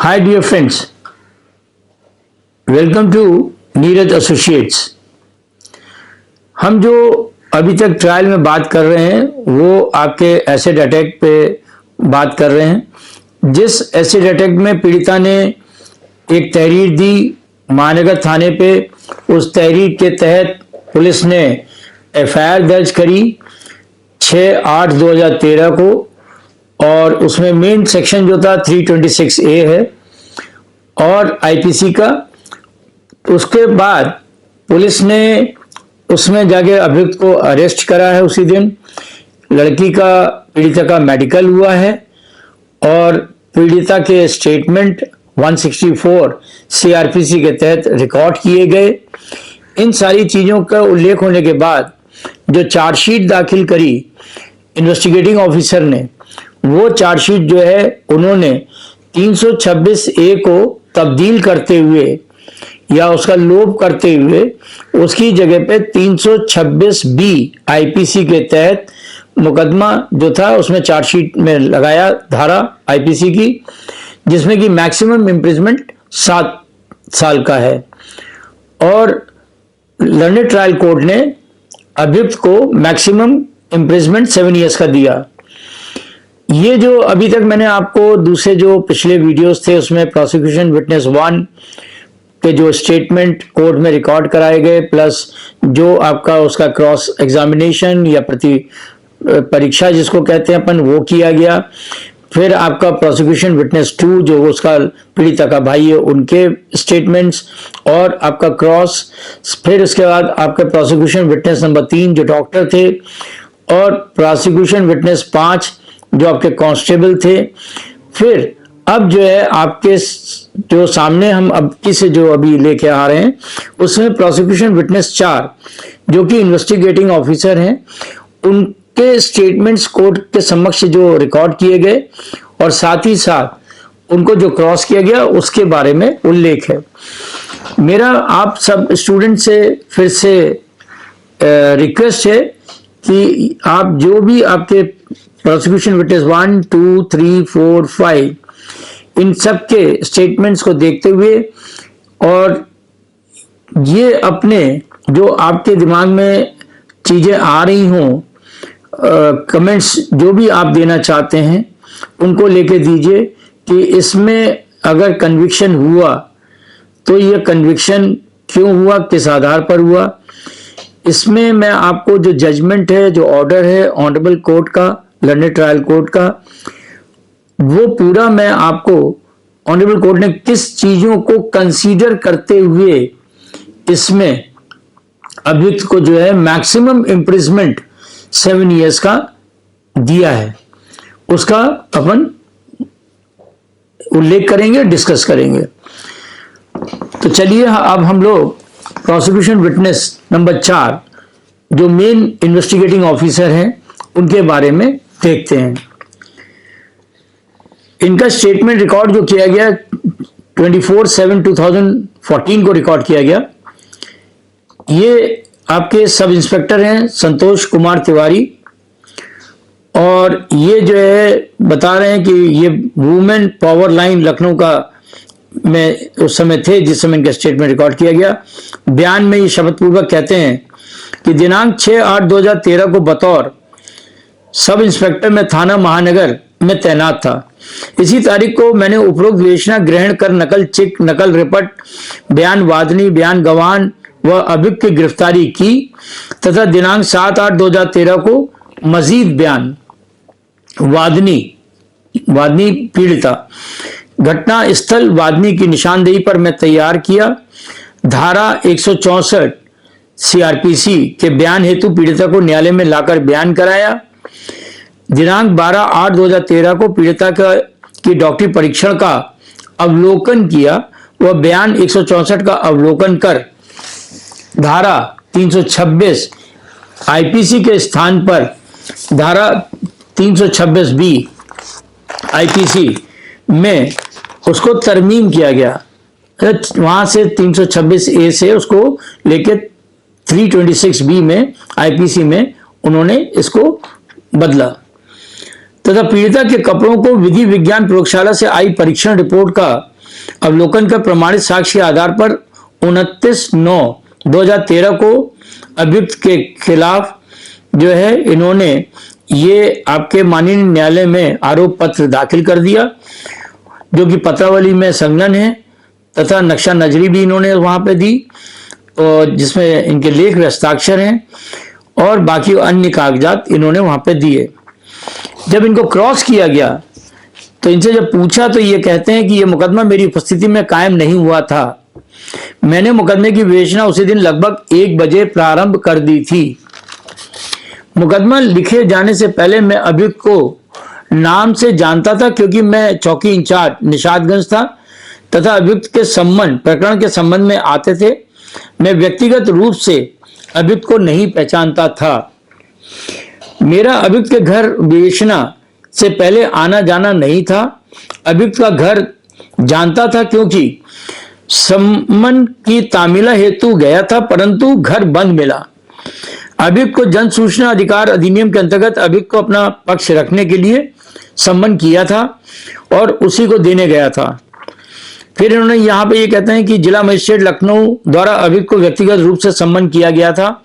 Hi dear friends, welcome to Neeraj associates. हम जो अभी तक ट्रायल में बात कर रहे हैं वो आपके एसिड अटैक पे बात कर रहे हैं। जिस एसिड अटैक में पीड़िता ने एक तहरीर दी महानगर थाने पे, उस तहरीर के तहत पुलिस ने एफआईआर दर्ज करी 6/8/2013 को, और उसमें मेन सेक्शन जो था 326A है और आईपीसी का। उसके बाद पुलिस ने उसमें जाके अभियुक्त को अरेस्ट करा है। उसी दिन लड़की का, पीड़िता का मेडिकल हुआ है और पीड़िता के स्टेटमेंट 164 सीआरपीसी के तहत रिकॉर्ड किए गए। इन सारी चीज़ों का उल्लेख होने के बाद जो चार्जशीट दाखिल करी इन्वेस्टिगेटिंग ऑफिसर ने, वो चार्जशीट जो है उन्होंने 326A को तब्दील करते हुए या उसका लोप करते हुए उसकी जगह पे 326B आईपीसी के तहत मुकदमा जो था उसमें चार्जशीट में लगाया, धारा आईपीसी की, जिसमें कि मैक्सिमम इम्प्रिजमेंट 7 साल का है। और लर्नेड ट्रायल कोर्ट ने अभियुक्त को मैक्सिमम इम्प्रिजमेंट 7 ईयर्स का दिया। ये जो अभी तक मैंने आपको दूसरे जो पिछले वीडियोस थे उसमें प्रोसिक्यूशन विटनेस 1 के जो स्टेटमेंट कोर्ट में रिकॉर्ड कराए गए, प्लस जो आपका उसका क्रॉस एग्जामिनेशन या प्रति परीक्षा जिसको कहते हैं अपन, वो किया गया। फिर आपका प्रोसिक्यूशन विटनेस 2 जो उसका पीड़िता का भाई है उनके स्टेटमेंट्स और आपका क्रॉस। फिर उसके बाद आपका प्रोसिक्यूशन विटनेस नंबर 3 जो डॉक्टर थे, और प्रोसिक्यूशन विटनेस 5 जो आपके कांस्टेबल थे। फिर अब जो है आपके जो सामने हम अब किसे जो अभी लेके आ रहे हैं उसमें प्रोसिक्यूशन विटनेस 4 जो कि इन्वेस्टिगेटिंग ऑफिसर हैं, उनके स्टेटमेंट्स कोर्ट के समक्ष जो रिकॉर्ड किए गए और साथ ही साथ उनको जो क्रॉस किया गया उसके बारे में उल्लेख है। मेरा आप सब स्टूडेंट से फिर से रिक्वेस्ट है कि आप जो भी आपके प्रोसिक्यूशन विटनेस 1, 2, 3, 4, 5 इन सब के स्टेटमेंट्स को देखते हुए और ये अपने जो आपके दिमाग में चीजें आ रही हों, कमेंट्स जो भी आप देना चाहते हैं उनको लेके दीजिए कि इसमें अगर कन्विक्शन हुआ तो ये कन्विक्शन क्यों हुआ, किस आधार पर हुआ। इसमें मैं आपको जो जजमेंट है, जो ऑर्डर है ऑनरेबल कोर्ट का, लर्नेड ट्रायल कोर्ट का, वो पूरा मैं आपको ऑनरेबल कोर्ट ने किस चीजों को कंसीडर करते हुए इसमें अभियुक्त को जो है मैक्सिमम इम्प्रिजमेंट 7 ईयर्स का दिया है, उसका अपन उल्लेख करेंगे, डिस्कस करेंगे। तो चलिए अब हम लोग प्रोसिक्यूशन विटनेस नंबर 4 जो मेन इन्वेस्टिगेटिंग ऑफिसर हैं उनके बारे में देखते हैं। इनका स्टेटमेंट रिकॉर्ड जो किया गया 24/7/2014 को रिकॉर्ड किया गया। ये आपके सब इंस्पेक्टर हैं संतोष कुमार तिवारी, और ये जो है बता रहे हैं कि ये वुमेन पावर लाइन लखनऊ का में उस समय थे जिस समय इनका स्टेटमेंट रिकॉर्ड किया गया। बयान में ये शपथ पूर्वक कहते हैं कि दिनांक 6/8/2013 को बतौर सब इंस्पेक्टर में थाना महानगर में तैनात था। इसी तारीख को मैंने उपरोक्त विवेचना ग्रहण कर नकल चिक, नकल रिपट, बयान वादनी, बयान गवान व अभियुक्त की गिरफ्तारी की तथा दिनांक 7/8/2013 को मजीद बयान वादनी पीड़िता घटना स्थल वादनी की निशानदेही पर मैं तैयार किया। धारा 164 सीआरपीसी के बयान हेतु पीड़िता को न्यायालय में लाकर बयान कराया। दिनांक 12/8/2013 को पीड़िता की डॉक्टरी परीक्षण का अवलोकन किया। वह बयान 164 का अवलोकन कर धारा 326 आईपीसी के स्थान पर धारा 326B आईपीसी में उसको तरमीम किया गया। वहां से 326A से उसको लेके 326B में आईपीसी में उन्होंने इसको बदला तथा पीड़िता के कपड़ों को विधि विज्ञान प्रयोगशाला से आई परीक्षण रिपोर्ट का अवलोकन का प्रमाणित साक्ष्य के आधार पर 29/9/2013 को अभियुक्त के खिलाफ जो है इन्होंने ये आपके माननीय न्यायालय में आरोप पत्र दाखिल कर दिया, जो कि पत्रावली में संलग्न है, तथा नक्शा नजरी भी इन्होंने वहां पे दी और जिसमें इनके लेख व हस्ताक्षर हैं, और बाकी अन्य कागजात इन्होंने वहां पे दिए। जब इनको क्रॉस किया गया तो इनसे जब पूछा तो ये कहते हैं कि ये मुकदमा मेरी उपस्थिति में कायम नहीं हुआ था। मैंने मुकदमे की विवेचना उसी दिन लगभग 1 बजे प्रारंभ कर दी थी। मुकदमा लिखे जाने से पहले मैं अभियुक्त को नाम से जानता था, क्योंकि मैं चौकी इंचार्ज निशादगंज था तथा अभियुक्त के संबंध प्रकरण के संबंध में आते थे। मैं व्यक्तिगत रूप से अभियुक्त को नहीं पहचानता था। मेरा अभियुक्त के घर विवेचना से पहले आना जाना नहीं था। अभियुक्त का घर जानता था, क्योंकि सम्मन की तामीला हेतु गया था, परंतु घर बंद मिला। अभियुक्त को जन सूचना अधिकार अधिनियम के अंतर्गत अभियुक्त को अपना पक्ष रखने के लिए सम्मन किया था और उसी को देने गया था। फिर इन्होंने यहाँ पे ये कहते हैं कि जिला मजिस्ट्रेट लखनऊ द्वारा अभियुक्त को व्यक्तिगत रूप से सम्मन किया गया था,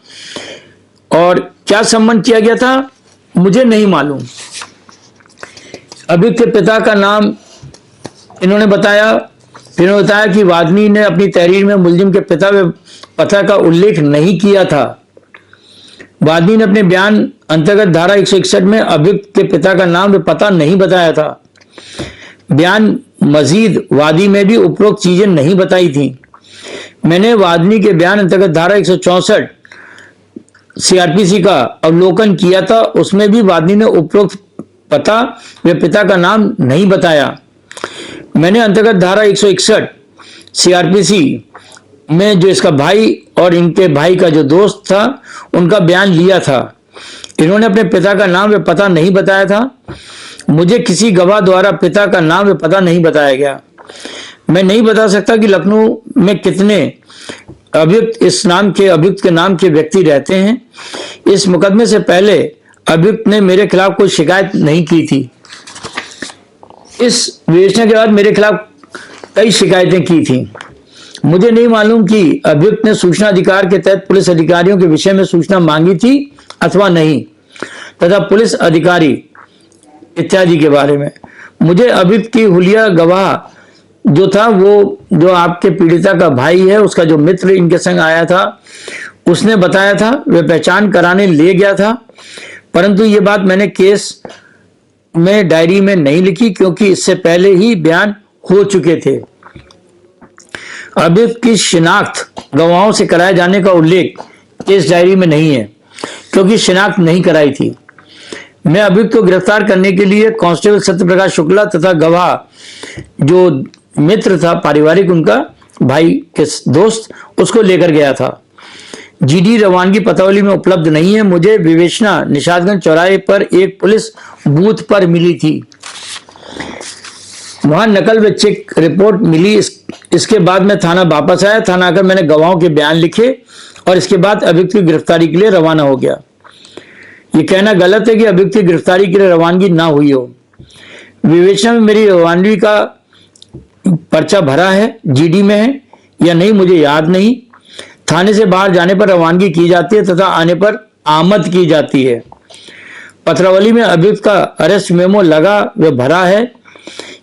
और क्या सम्मन किया गया था मुझे नहीं मालूम। अभियुक्त के पिता का नाम इन्होंने बताया। फिर इन्होंने बताया कि वादनी ने अपनी तहरीर में मुलजिम के पिता व पता का उल्लेख नहीं किया था। वादनी ने अपने बयान अंतर्गत धारा 161 में अभियुक्त के पिता का नाम व पता नहीं बताया था। बयान मजीद वादी में भी उपरोक्त चीजें नहीं बताई थी। मैंने वादनी के बयान अंतर्गत धारा 164 सीआरपीसी का अवलोकन किया था, उसमें भी वादनी ने उपरोक्त पता व पिता का नाम नहीं बताया। मैंने अंतर्गत धारा 161 सीआरपीसी में जो इसका भाई और इनके भाई का जो दोस्त था उनका बयान लिया था। इन्होंने अपने पिता का नाम व पता नहीं बताया था। मुझे किसी गवाह द्वारा पिता का नाम व पता नहीं बताया गया। मैं नहीं बता सकता कि लखनऊ में कितने अभियुक्त इस नाम के अभियुक्त के नाम के व्यक्ति रहते हैं। इस मुकदमे से पहले अभियुक्त ने मेरे खिलाफ कोई शिकायत नहीं की थी। इस विवेचना के बाद मेरे खिलाफ कई शिकायतें की थी। मुझे नहीं मालूम कि अभियुक्त ने सूचना अधिकार के तहत पुलिस अधिकारियों के विषय में सूचना मांगी थी अथवा नहीं, तथा पुलिस अधिकारी इत्यादि के बारे में। मुझे अभियुक्त की हुलिया गवाह जो था, वो जो आपके पीड़िता का भाई है, उसका जो मित्र इनके संग आया था, उसने बताया था। वे पहचान कराने ले गया था, परंतु ये बात मैंने केस में डायरी में नहीं लिखी, क्योंकि इससे पहले ही बयान हो चुके थे। अभियुक्त की शिनाख्त गवाहों से कराए जाने का उल्लेख केस डायरी में नहीं है, क्योंकि शिनाख्त नहीं कराई थी। मैं अभियुक्त को गिरफ्तार करने के लिए कांस्टेबल सत्यप्रकाश शुक्ला तथा गवाह जो मित्र था पारिवारिक उनका भाई के दोस्त, उसको लेकर गया था। जीडी रवानगी पतावली में उपलब्ध नहीं है। मुझे विवेचना निशादगंज चौराहे पर एक पुलिस बूथ पर मिली थी। वहां नकल व चेक रिपोर्ट मिली। इसके बाद मैं थाना वापस आया। थाना आकर मैंने गवाहों के बयान लिखे और इसके बाद अभियुक्त की गिरफ्तारी के लिए रवाना हो गया। ये कहना गलत है कि अभियुक्त की गिरफ्तारी के लिए रवानगी ना हुई हो। विवेचना में मेरी रवानगी का पर्चा भरा है, जीडी में है या नहीं मुझे याद नहीं। थाने से बाहर जाने पर रवानगी की जाती है तथा आने पर आमद की जाती है। पथरावली में अभियुक्त का अरेस्ट मेमो लगा व भरा है।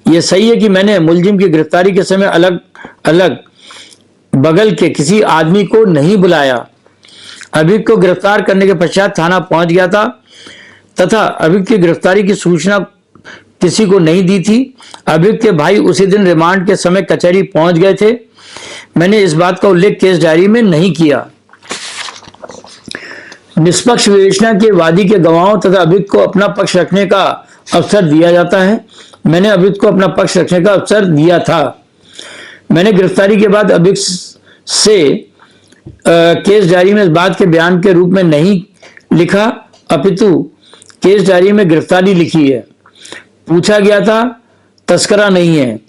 यह सही है कि मैंने मुलजिम की गिरफ्तारी के समय अलग अलग बगल के किसी आदमी को नहीं बुलाया। अभियुक्त को गिरफ्तार करने के पश्चात थाना पहुंच गया था तथा अभियुक्त की गिरफ्तारी की सूचना किसी को नहीं दी थी। अभियुक्त के भाई उसी दिन रिमांड के समय कचहरी पहुंच गए थे। मैंने इस बात का उल्लेख केस डायरी में नहीं किया। निष्पक्ष विवेचना के वादी के गवाहों तथा अभियुक्त को अपना पक्ष रखने का अवसर दिया जाता है। मैंने अभियुक्त को अपना पक्ष रखने का अवसर दिया था। मैंने गिरफ्तारी के बाद अभियुक्त से केस डायरी में इस बात के बयान के रूप में नहीं लिखा, अपितु केस डायरी में गिरफ्तारी लिखी है। पूछा गया था, तस्करा नहीं है।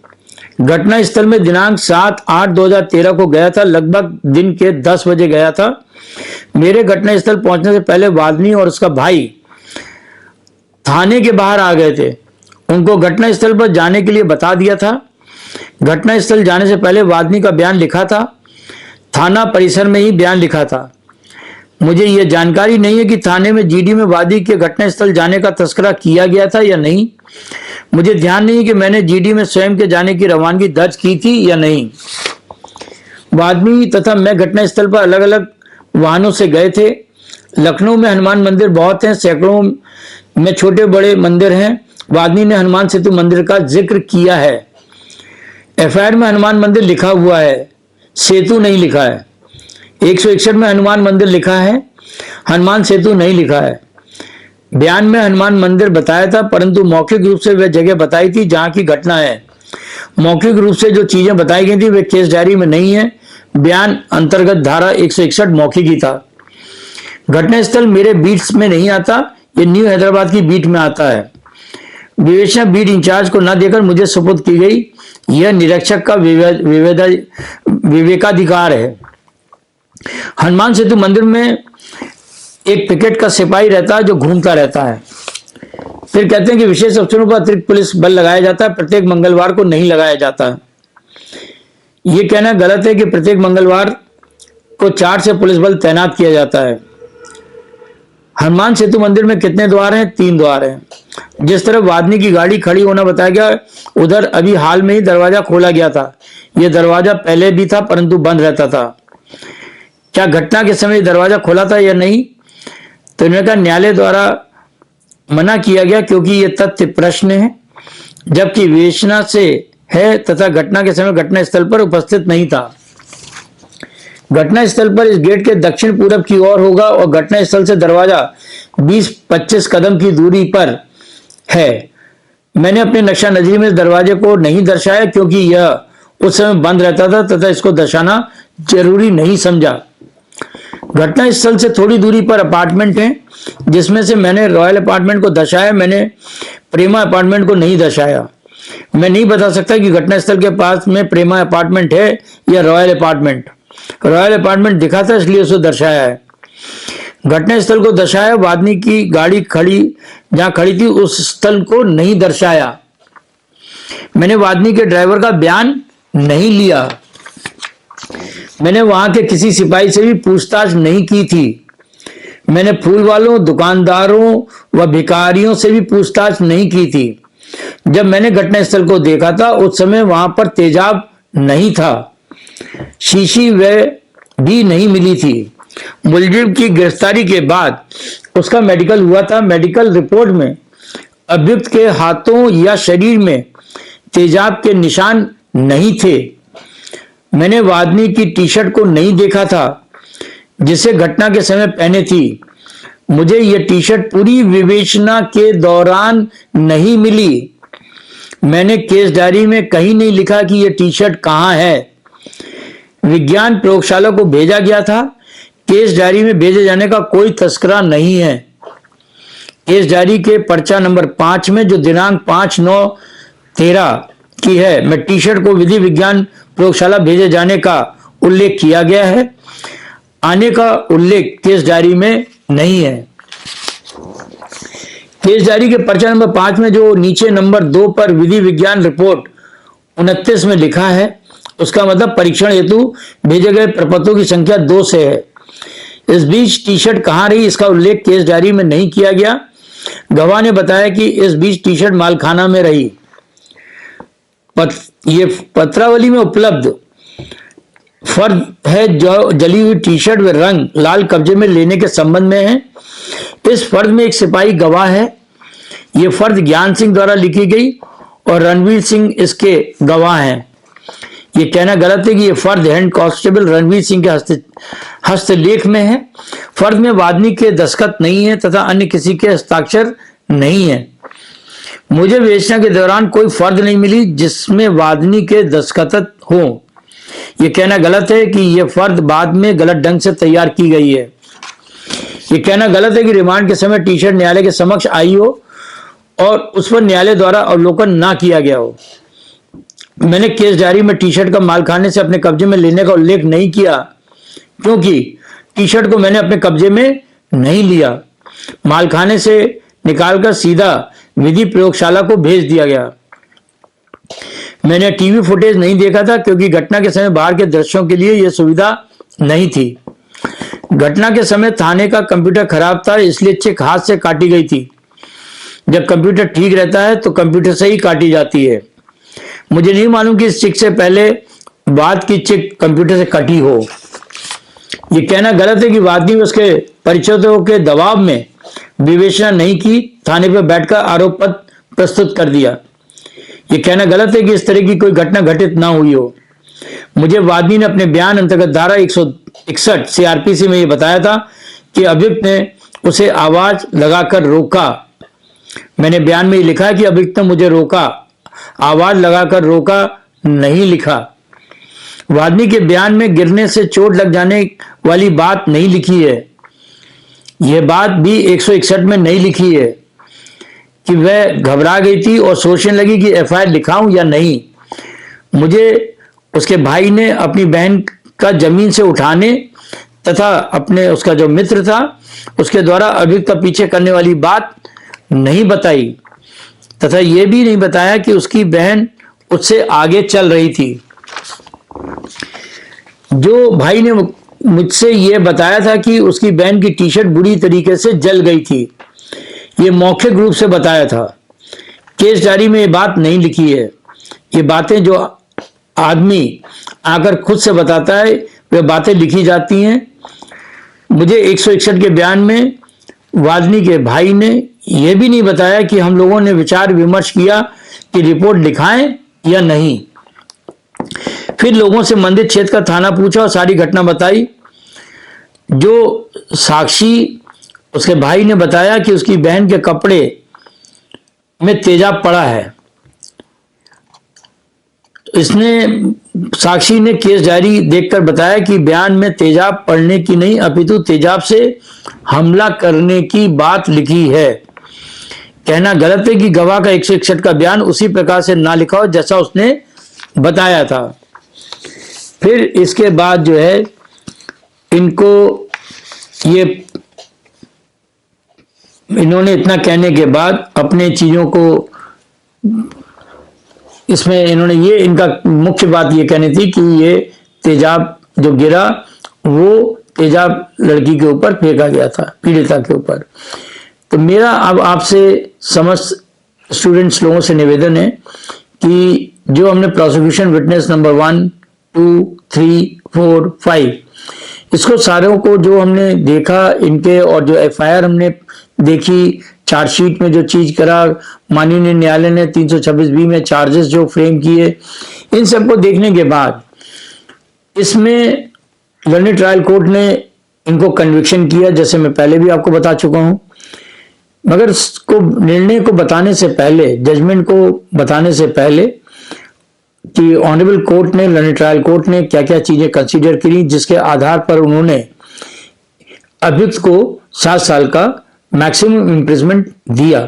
घटना स्थल में दिनांक 7/8/2013 को गया था। लगभग दिन के 10 बजे गया था। मेरे घटना स्थल पहुंचने से पहले वादनी और उसका भाई थाने के बाहर आ गए थे। उनको घटना स्थल पर जाने के लिए बता दिया था। घटनास्थल जाने से पहले वादनी का बयान लिखा था, थाना परिसर में ही बयान लिखा था। मुझे यह जानकारी नहीं है कि थाने में जीडी में वादी के घटनास्थल जाने का तस्करा किया गया था या नहीं। मुझे ध्यान नहीं है कि मैंने जीडी में स्वयं के जाने की रवानगी दर्ज की थी या नहीं। वादनी तथा मैं घटनास्थल पर अलग अलग वाहनों से गए थे। लखनऊ में हनुमान मंदिर बहुत हैं, सैकड़ों में छोटे बड़े मंदिर हैं। वादनी ने हनुमान सेतु मंदिर का जिक्र किया है। एफआईआर में हनुमान मंदिर लिखा हुआ है, सेतु नहीं लिखा है। 161 में हनुमान मंदिर लिखा है, हनुमान सेतु नहीं लिखा है। बयान में हनुमान मंदिर बताया था, परंतु मौखिक रूप से वह जगह बताई थी जहां की घटना है। मौखिक रूप से जो चीजें बताई गई थी वे केस डायरी में नहीं है। बयान अंतर्गत धारा 161 मौखिक ही था। घटनास्थल मेरे बीट्स में नहीं आता, ये न्यू हैदराबाद की बीट में आता है। विवेचना बीट इंचार्ज को न देकर मुझे सुपुर्द की गई। यह निरीक्षक का विवेकाधिकार है। हनुमान सेतु मंदिर में एक पिकेट का सिपाही रहता है जो घूमता रहता है। फिर कहते हैं कि विशेष अवसरों पर अतिरिक्त पुलिस बल लगाया जाता है, प्रत्येक मंगलवार को नहीं लगाया जाता है। यह कहना गलत है कि प्रत्येक मंगलवार को 4 से पुलिस बल तैनात किया जाता है। हनुमान सेतु मंदिर में कितने द्वार हैं? 3 द्वार हैं। जिस तरह वादनी की गाड़ी खड़ी होना बताया गया, उधर अभी हाल में ही दरवाजा खोला गया था। यह दरवाजा पहले भी था परंतु बंद रहता था। क्या घटना के समय दरवाजा खोला था या नहीं? तो इन्होंने कहा न्यायालय द्वारा मना किया गया क्योंकि यह तथ्य प्रश्न है, जबकि विवेचना से है तथा घटना के समय घटना स्थल पर उपस्थित नहीं था। घटना स्थल पर इस गेट के दक्षिण पूरब की ओर होगा और घटना स्थल से दरवाजा 20-25 कदम की दूरी पर है। मैंने अपने नक्शा नजरी में इस दरवाजे को नहीं दर्शाया क्योंकि यह उस समय बंद रहता था तथा इसको दर्शाना जरूरी नहीं समझा। घटना स्थल से थोड़ी दूरी पर अपार्टमेंट हैं, जिसमें से मैंने रॉयल अपार्टमेंट को दर्शाया, मैंने प्रेमा अपार्टमेंट को नहीं दर्शाया। मैं नहीं बता सकता कि घटना स्थल के पास में प्रेमा अपार्टमेंट है या रॉयल अपार्टमेंट। रॉयल अपार्टमेंट दिखा था इसलिए उसे दर्शाया है। घटना स्थल को दर्शाया, वादनी की गाड़ी खड़ी जहां खड़ी थी उस स्थल को नहीं दर्शाया। मैंने वादनी के ड्राइवर का बयान नहीं लिया। मैंने वहां के किसी सिपाही से भी पूछताछ नहीं की थी। मैंने फूल वालों, दुकानदारों व भिखारियों से भी पूछताछ नहीं की थी। जब मैंने घटनास्थल को देखा था उस समय वहां पर तेजाब नहीं था, शीशी वह भी नहीं मिली थी। मुलजिम की गिरफ्तारी के बाद उसका मेडिकल हुआ था। मेडिकल रिपोर्ट में अभियुक्त के हाथों या शरीर में तेजाब के निशान नहीं थे। मैंने वादनी की टी शर्ट को नहीं देखा था जिसे घटना के समय पहने थी। मुझे यह टी शर्ट पूरी विवेचना के दौरान नहीं मिली। मैंने केस डायरी में कहीं नहीं लिखा कि यह टी शर्ट कहां है। विज्ञान प्रयोगशाला को भेजा गया था। केस डायरी में भेजे जाने का कोई तस्करा नहीं है। केस डायरी के पर्चा नंबर 5 में जो दिनांक 5/9/13 की है, मैं टी शर्ट को विधि विज्ञान प्रयोगशाला भेजे जाने का उल्लेख किया गया है। आने का उल्लेख केस डायरी में नहीं है। केस डायरी के पर्चा नंबर 5 में जो नीचे नंबर 2 पर विधि विज्ञान रिपोर्ट 29 में लिखा है, उसका मतलब परीक्षण हेतु भेजे गए प्रपत्रों की संख्या 2 से है। इस बीच टी शर्ट कहां रही इसका उल्लेख केस डायरी में नहीं किया गया। गवाह ने बताया कि इस बीच टी शर्ट मालखाना में रही। ये पत्रावली में उपलब्ध फर्द है जो जली हुई टी शर्ट व रंग लाल कब्जे में लेने के संबंध में है। इस फर्द में एक सिपाही गवाह है। यह फर्द ज्ञान सिंह द्वारा लिखी गई और रणवीर सिंह इसके गवाह हैं। यह कहना गलत है कि यह फर्द हेड कांस्टेबल रणवीर सिंह के हस्तलेख में है। फर्द में वादनी के दस्तखत नहीं है तथा अन्य किसी के हस्ताक्षर नहीं है। मुझे विवेचना के दौरान कोई फर्द नहीं मिली जिसमें वादनी के दस्तखत हो। यह कहना गलत है कि यह फर्द बाद में गलत ढंग से तैयार की गई है। यह कहना गलत है कि रिमांड के समय टी शर्ट न्यायालय के समक्ष आई हो और उस पर न्यायालय द्वारा अवलोकन ना किया गया हो। मैंने केस डायरी में टी शर्ट का मालखाने से अपने कब्जे में लेने का उल्लेख नहीं किया क्योंकि टी शर्ट को मैंने अपने कब्जे में नहीं लिया। मालखाने से निकालकर सीधा विधि प्रयोगशाला को भेज दिया गया। मैंने टीवी फुटेज नहीं देखा था क्योंकि घटना के समय बाहर के दृश्यों के लिए यह सुविधा नहीं थी। घटना के समय थाने का कंप्यूटर खराब था, इसलिए चेक हाथ से काटी गई थी। जब कंप्यूटर ठीक रहता है तो कंप्यूटर से ही काटी जाती है। मुझे नहीं मालूम कि इस चेक से पहले बाद की चेक कंप्यूटर से कटी हो। ये कहना गलत है कि वादी उसके परिचितों के दबाव में विवेचना नहीं की, थाने पर बैठकर आरोप पत्र प्रस्तुत कर दिया। ये कहना गलत है कि इस तरह की कोई घटना घटित ना हुई हो। मुझे वादी ने अपने बयान अंतर्गत धारा 161 सीआरपीसी में यह बताया था कि अभियुक्त ने उसे आवाज लगाकर रोका। मैंने बयान में लिखा है कि अभियुक्त ने मुझे रोका, आवाज लगाकर रोका नहीं लिखा। वादी के बयान में गिरने से चोट लग जाने वाली बात नहीं लिखी है। यह बात भी 161 में नहीं लिखी है कि वह घबरा गई थी और सोचने लगी कि एफआईआर लिखाऊं या नहीं। मुझे उसके भाई ने अपनी बहन का जमीन से उठाने तथा अपने उसका जो मित्र था उसके द्वारा अभियुक्त का पीछे करने वाली बात नहीं बताई तथा यह भी नहीं बताया कि उसकी बहन उससे आगे चल रही थी। जो भाई ने मुझसे यह बताया था कि उसकी बहन की टी शर्ट बुरी तरीके से जल गई थी, ये मौखिक रूप से बताया था। केस डायरी में ये बात नहीं लिखी है। ये बातें जो आदमी आकर खुद से बताता है वे बातें लिखी जाती हैं। मुझे 161 के बयान में वादनी के भाई ने यह भी नहीं बताया कि हम लोगों ने विचार विमर्श किया कि रिपोर्ट लिखाएं या नहीं। फिर लोगों से मंदिर क्षेत्र का थाना पूछा और सारी घटना बताई। जो साक्षी उसके भाई ने बताया कि उसकी बहन के कपड़े में तेजाब पड़ा है। इसने साक्षी ने केस डायरी देखकर बताया कि बयान में तेजाब पड़ने की नहीं अपितु तेजाब से हमला करने की बात लिखी है। कहना गलत है कि गवाह का 161 का बयान उसी प्रकार से ना लिखा हो जैसा उसने बताया था। फिर इसके बाद जो है इनको ये इन्होंने इतना कहने के बाद अपने चीजों को इसमें इन्होंने ये इनका मुख्य बात ये कहनी थी कि ये तेजाब जो गिरा वो तेजाब लड़की के ऊपर फेंका गया था, पीड़िता के ऊपर। तो मेरा अब आपसे समस्त स्टूडेंट्स लोगों से निवेदन है कि जो हमने प्रोसिक्यूशन विटनेस नंबर 1, 2, 3, 4, 5 इसको सारों को जो हमने देखा इनके और जो एफआईआर हमने देखी, चार्जशीट में जो चीज करा, माननीय न्यायालय ने 326B में चार्जेस जो फ्रेम किए, इन सबको देखने के बाद इसमें लंदन ट्रायल कोर्ट ने इनको कन्विक्शन किया, जैसे मैं पहले भी आपको बता चुका हूं। मगर इसको निर्णय को बताने से पहले, जजमेंट को बताने से पहले कि ऑनरेबल कोर्ट ने, लंदन ट्रायल कोर्ट ने क्या क्या चीजें कंसीडर करी जिसके आधार पर उन्होंने अभियुक्त को 7 साल का मैक्सिमम इम्प्रिजमेंट दिया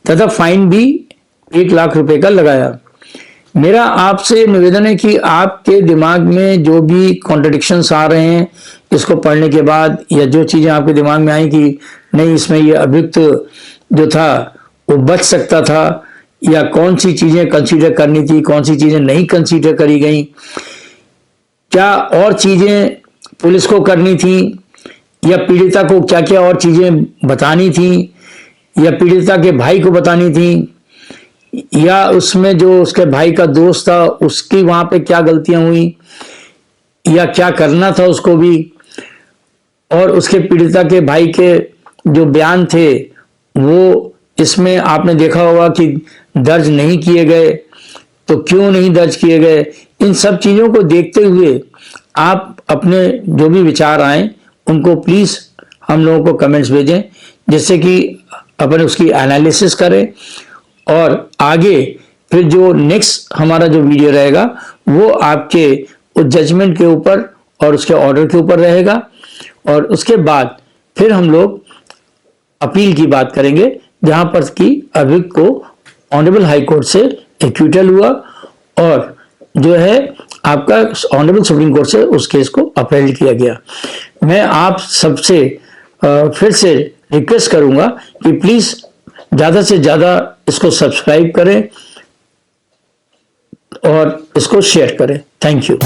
तथा फाइन भी 1 लाख रुपए का लगाया। मेरा आपसे निवेदन है कि आपके दिमाग में जो भी कॉन्ट्रडिक्शंस आ रहे हैं इसको पढ़ने के बाद, या जो चीजें आपके दिमाग में आई कि नहीं इसमें ये अभियुक्त जो था वो बच सकता था, या कौन सी चीजें कंसीडर करनी थी, कौन सी चीजें नहीं कंसीडर करी गई, क्या और चीजें पुलिस को करनी थी, या पीड़िता को क्या क्या और चीजें बतानी थी, या पीड़िता के भाई को बतानी थी, या उसमें जो उसके भाई का दोस्त था उसकी वहां पे क्या गलतियां हुई, या क्या करना था उसको भी, और उसके पीड़िता के भाई के जो बयान थे वो इसमें आपने देखा होगा कि दर्ज नहीं किए गए, तो क्यों नहीं दर्ज किए गए। इन सब चीजों को देखते हुए आप अपने जो भी विचार आए उनको प्लीज हम लोगों को कमेंट्स भेजें, जिससे कि अपन उसकी एनालिसिस करें और आगे फिर जो नेक्स्ट हमारा जो वीडियो रहेगा वो आपके उस जजमेंट के ऊपर और उसके ऑर्डर के ऊपर रहेगा। और उसके बाद फिर हम लोग अपील की बात करेंगे, जहां पर कि अभियुक्त को ऑनरेबल हाई कोर्ट से एक्विटल हुआ और जो है आपका ऑनरेबल सुप्रीम कोर्ट से उस केस को अपील किया गया। मैं आप सबसे फिर से रिक्वेस्ट करूंगा कि प्लीज ज्यादा से ज्यादा इसको सब्सक्राइब करें और इसको शेयर करें। Thank you.